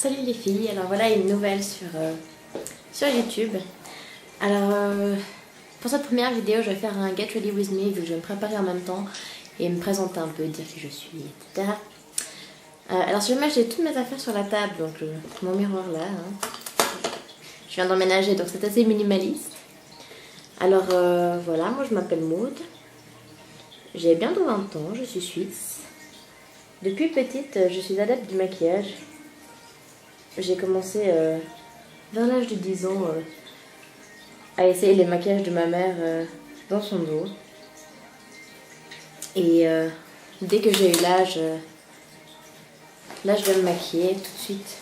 Salut les filles, alors voilà une nouvelle sur YouTube. Alors pour cette première vidéo je vais faire un Get Ready With Me vu que je vais me préparer en même temps et me présenter un peu, dire qui je suis, etc. Alors si jamais j'ai toutes mes affaires sur la table, donc mon miroir là, je viens d'emménager donc c'est assez minimaliste. Alors voilà, moi je m'appelle Maud, j'ai bientôt 20 ans, je suis suisse. Depuis petite je suis adepte du maquillage. J'ai commencé vers l'âge de 10 ans à essayer les maquillages de ma mère dans son dos. Et dès que j'ai eu l'âge de me maquiller tout de suite,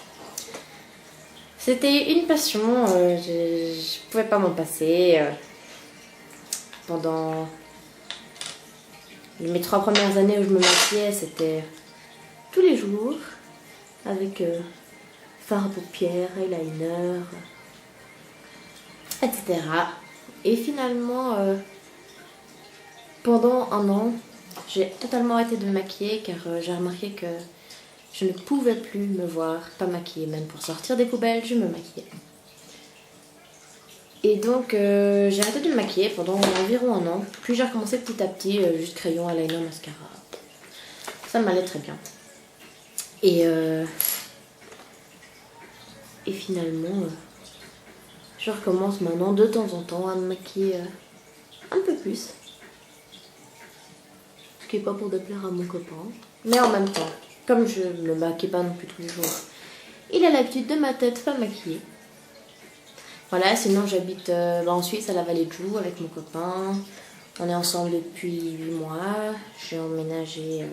c'était une passion, je pouvais pas m'en passer. Pendant mes 3 premières années où je me maquillais, c'était tous les jours avec fard à paupières, eyeliner, etc. Et finalement, pendant un an, j'ai totalement arrêté de me maquiller car j'ai remarqué que je ne pouvais plus me voir pas maquillée. Même pour sortir des poubelles, je me maquillais. Et donc j'ai arrêté de me maquiller pendant environ un an. Puis j'ai recommencé petit à petit, juste crayon, eyeliner, mascara. Ça m'allait très bien. Et finalement, je recommence maintenant de temps en temps à me maquiller un peu plus. Ce qui n'est pas pour déplaire à mon copain. Mais en même temps, comme je ne me maquille pas non plus tous les jours, il a l'habitude de ma tête pas maquillée. Voilà, sinon j'habite en Suisse à la Vallée de Joux avec mon copain. On est ensemble depuis 8 mois. J'ai emménagé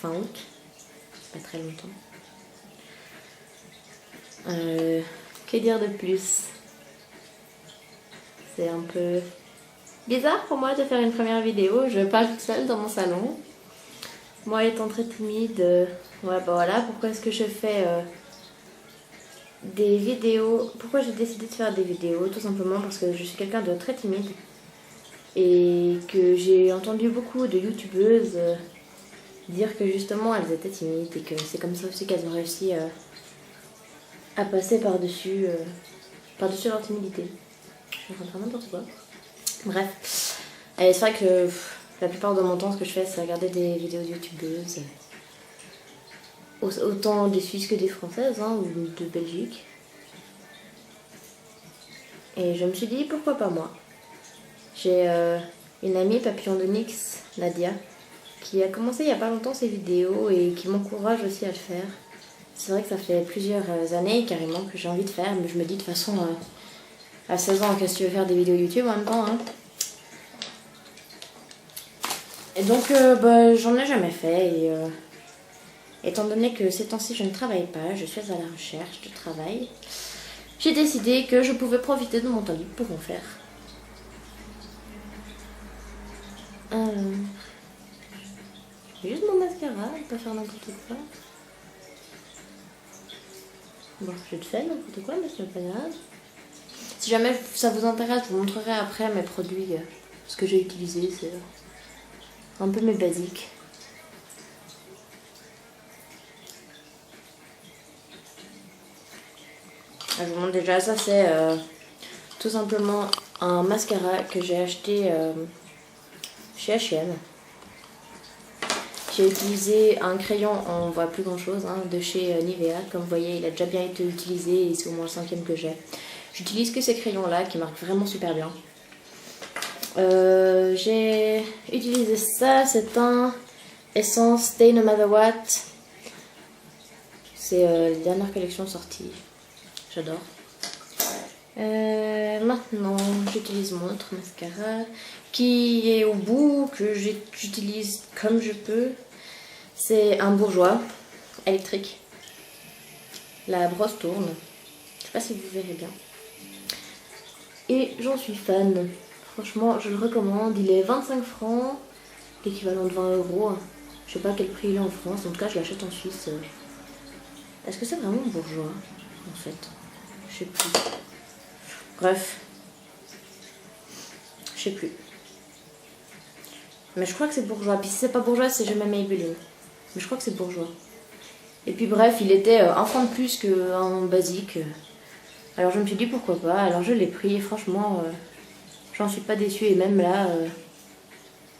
fin août, pas très longtemps. Que dire de plus? C'est un peu bizarre pour moi de faire une première vidéo. Je parle toute seule dans mon salon. Moi étant très timide, ouais bah voilà, pourquoi est-ce que je fais des vidéos? Pourquoi j'ai décidé de faire des vidéos? Tout simplement parce que je suis quelqu'un de très timide et que j'ai entendu beaucoup de youtubeuses dire que justement elles étaient timides et que c'est comme ça aussi qu'elles ont réussi à passer par-dessus leur timidité. Je suis en train de faire n'importe quoi. Bref, et c'est vrai que la plupart de mon temps, ce que je fais, c'est regarder des vidéos de youtubeuses. Autant des Suisses que des Françaises, ou de Belgique. Et je me suis dit, pourquoi pas moi? J'ai une amie Papillon de Nyx, Nadia, qui a commencé il n'y a pas longtemps ses vidéos et qui m'encourage aussi à le faire. C'est vrai que ça fait plusieurs années carrément que j'ai envie de faire, mais je me dis de toute façon, à 16 ans, qu'est-ce que tu veux faire des vidéos YouTube en même temps, Et donc, j'en ai jamais fait. Et étant donné que ces temps-ci, je ne travaille pas, je suis à la recherche de travail, j'ai décidé que je pouvais profiter de mon temps libre pour en faire. Juste mon mascara, pas faire n'importe quoi. Bon, je te fais n'importe quoi, mais c'est pas grave. Si jamais ça vous intéresse, je vous montrerai après mes produits, ce que j'ai utilisé, c'est un peu mes basiques. Je vous montre déjà, ça c'est tout simplement un mascara que j'ai acheté chez H&M. J'ai utilisé un crayon, on voit plus grand chose, de chez Nivea. Comme vous voyez, il a déjà bien été utilisé et c'est au moins le 5e que j'ai. J'utilise que ces crayons là qui marquent vraiment super bien. J'ai utilisé ça, c'est un Essence Stay No Matter What. C'est la dernière collection sortie. J'adore. Maintenant, j'utilise mon autre mascara qui est au bout, que j'utilise comme je peux. C'est un Bourjois électrique. La brosse tourne. Je sais pas si vous verrez bien. Et j'en suis fan. Franchement, je le recommande. Il est 25 francs, l'équivalent de 20 €. Je sais pas quel prix il est en France. En tout cas, je l'achète en Suisse. Est-ce que c'est vraiment Bourjois, en fait? Je sais plus. Bref. Je sais plus. Mais je crois que c'est Bourjois. Puis si c'est pas Bourjois, c'est jamais Maybelline. Mais je crois que c'est Bourjois. Et puis bref, il était un franc de plus qu'un basique. Alors je me suis dit pourquoi pas, alors je l'ai pris et franchement, j'en suis pas déçue. Et même là,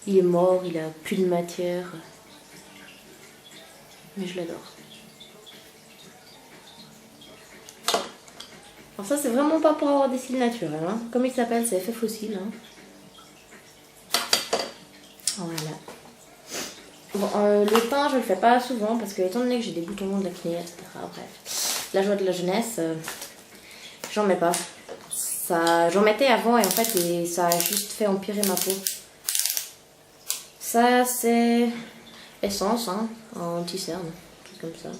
il est mort, il a plus de matière. Mais je l'adore. Alors ça c'est vraiment pas pour avoir des cils naturels, hein. Comme il s'appelle, c'est FF Fossile. Hein. Voilà. Bon, le teint je le fais pas souvent parce que étant donné que j'ai des boutons, de l'acné, etc. Bref, la joie de la jeunesse, j'en mets pas. J'en mettais avant et en fait ça a juste fait empirer ma peau. Ça c'est essence, hein, anti-cerne, un truc comme ça.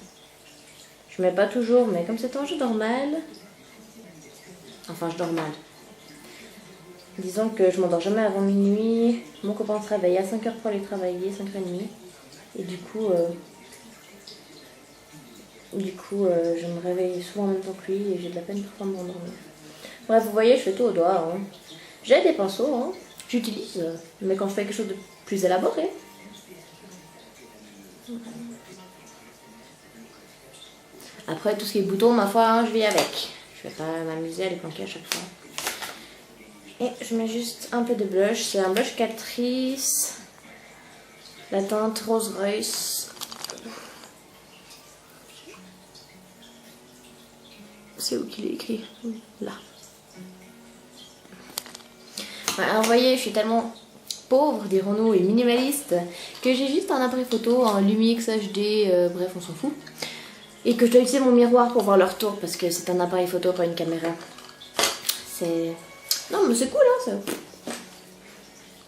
Je mets pas toujours, mais comme c'est temps je dors mal. Enfin je dors mal. Disons que je m'endors jamais avant minuit. Mon copain se réveille à 5h pour aller travailler, 5h30. Et du coup, je me réveille souvent en même temps que lui et j'ai de la peine pour m'endormir. Bref, vous voyez, je fais tout au doigt. Hein. J'ai des pinceaux, hein. J'utilise, mais quand je fais quelque chose de plus élaboré. Après, tout ce qui est boutons, ma foi, hein, je vis avec. Je vais pas m'amuser à les planquer à chaque fois. Et je mets juste un peu de blush. C'est un blush Catrice. La teinte Rose Royce. C'est où qu'il est écrit? Là. Ouais, alors vous voyez, je suis tellement pauvre, dirons-nous, et minimaliste, que j'ai juste un appareil photo, un Lumix HD, bref, on s'en fout. Et que je dois utiliser mon miroir pour voir le retour, parce que c'est un appareil photo, pas une caméra. C'est... Non, mais c'est cool, hein, ça.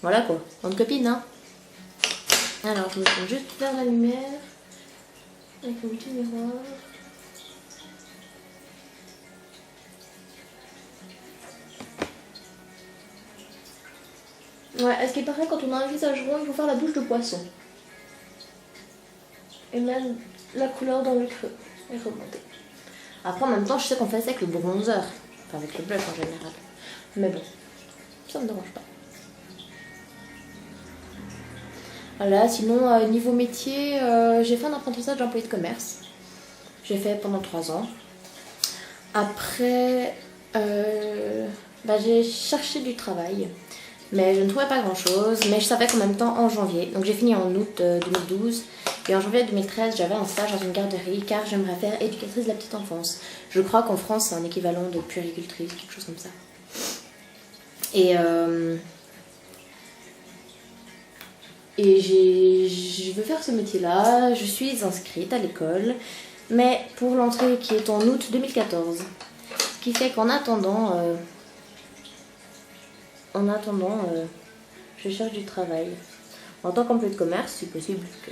Voilà, quoi. Bonne copine, hein. Alors, je me tourne juste vers la lumière, avec mon petit miroir. Ouais, est-ce qu'il paraît quand on a un visage rond, il faut faire la bouche de poisson. Et même la couleur dans le creux est remontée. Après, en même temps, je sais qu'on fait ça avec le bronzer. Enfin, avec le blush en général. Mais bon, ça me dérange pas. Voilà, sinon, niveau métier, j'ai fait un apprentissage d'employé de commerce. J'ai fait pendant 3 ans. Après, j'ai cherché du travail. Mais je ne trouvais pas grand chose, mais je savais qu'en même temps en janvier, donc j'ai fini en août 2012, et en janvier 2013 j'avais un stage dans une garderie car j'aimerais faire éducatrice de la petite enfance. Je crois qu'en France c'est un équivalent de puéricultrice, quelque chose comme ça. Et je veux faire ce métier-là, je suis inscrite à l'école, mais pour l'entrée qui est en août 2014. Ce qui fait qu'en attendant... je cherche du travail. En tant qu'employé de commerce, si possible, que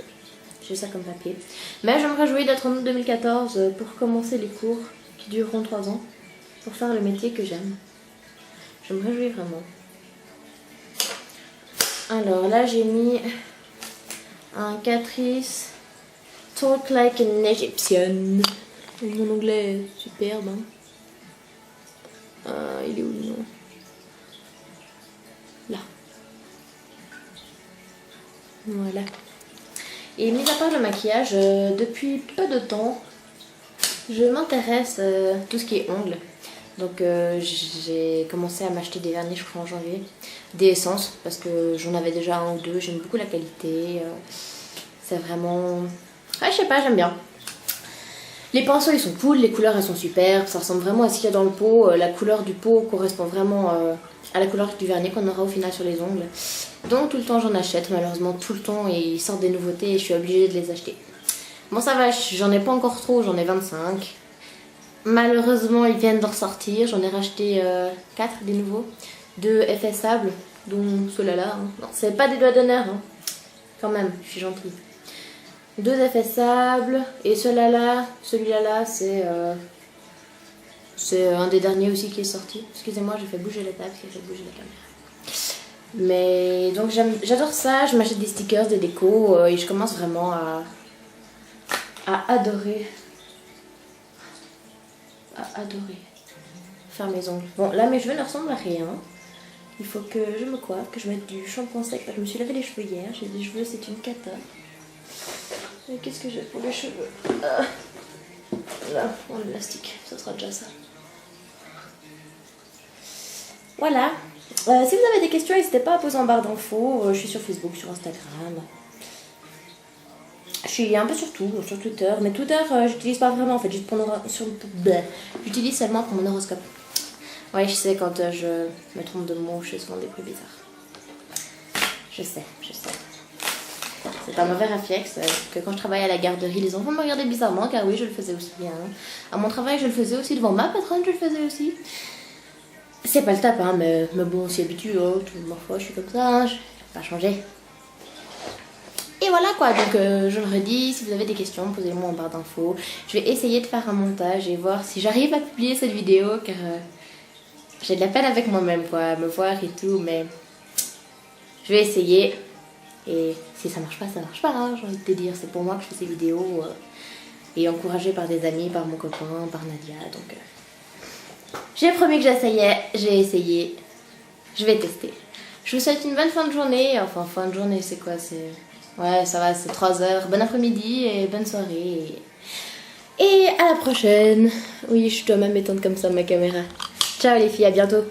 j'ai ça comme papier. Mais je me réjouis d'être en août 2014 pour commencer les cours qui dureront 3 ans, pour faire le métier que j'aime. Je me réjouis vraiment. Alors là, j'ai mis un Catrice Talk Like an Egyptian. Mon anglais est superbe. Hein. Il est où le nom? Là. Voilà. Et mis à part le maquillage, depuis peu de temps, je m'intéresse à tout ce qui est ongles. Donc j'ai commencé à m'acheter des vernis, je crois, en janvier. Des essences, parce que j'en avais déjà un ou deux. J'aime beaucoup la qualité. C'est vraiment... Ah, je sais pas, j'aime bien. Les pinceaux, ils sont cool. Les couleurs, elles sont super. Ça ressemble vraiment à ce qu'il y a dans le pot. La couleur du pot correspond vraiment... à la couleur du vernis qu'on aura au final sur les ongles. Donc tout le temps j'en achète, malheureusement tout le temps, et ils sortent des nouveautés et je suis obligée de les acheter. Bon, ça va, j'en ai pas encore trop, j'en ai 25. Malheureusement ils viennent de ressortir, j'en ai racheté 4 des nouveaux. 2 effets sable, dont ceux-là. Hein. Non, c'est pas des doigts d'honneur, hein. Quand même, je suis gentille. 2 effets sable, et celui-là, c'est un des derniers aussi qui est sorti. Excusez-moi, j'ai fait bouger la table, j'ai fait bouger la caméra. Mais donc j'adore ça, je m'achète des stickers, des décos, et je commence vraiment à adorer. Faire mes ongles. Bon, là mes cheveux ne ressemblent à rien. Il faut que je me coiffe, que je mette du shampoing sec. Je me suis lavé les cheveux hier, j'ai des cheveux, c'est une cata. Et qu'est-ce que j'ai pour les cheveux? Là, en élastique, ça sera déjà ça. Voilà. Si vous avez des questions, n'hésitez pas à poser en barre d'infos. Je suis sur Facebook, sur Instagram. Je suis un peu sur tout, sur Twitter. Mais Twitter, j'utilise pas vraiment en fait, juste pour j'utilise seulement pour mon horoscope. Ouais, je sais, quand je me trompe de mots, je fais souvent des bruits bizarres. Je sais. C'est un mauvais réflexe que quand je travaillais à la garderie, les enfants me regardaient bizarrement, car oui, je le faisais aussi. Hein. À mon travail, je le faisais aussi. Devant ma patronne, je le faisais aussi. C'est pas le top, hein, mais bon, on s'y habitue. Oh, ma foi, je suis comme ça, hein, je vais pas changer. Et voilà quoi, donc je le redis, si vous avez des questions, posez-les-moi en barre d'infos. Je vais essayer de faire un montage et voir si j'arrive à publier cette vidéo, car j'ai de la peine avec moi-même, quoi, à me voir et tout, mais je vais essayer. Et si ça marche pas, hein, j'ai envie de te dire. C'est pour moi que je fais ces vidéos et encouragée par des amis, par mon copain, par Nadia, donc j'ai promis que j'essayais, j'ai essayé, je vais tester. Je vous souhaite une bonne fin de journée, enfin fin de journée c'est quoi, ouais ça va, c'est 3h, bon après-midi et bonne soirée. Et à la prochaine. Oui, je dois même étendre comme ça ma caméra. Ciao les filles, à bientôt.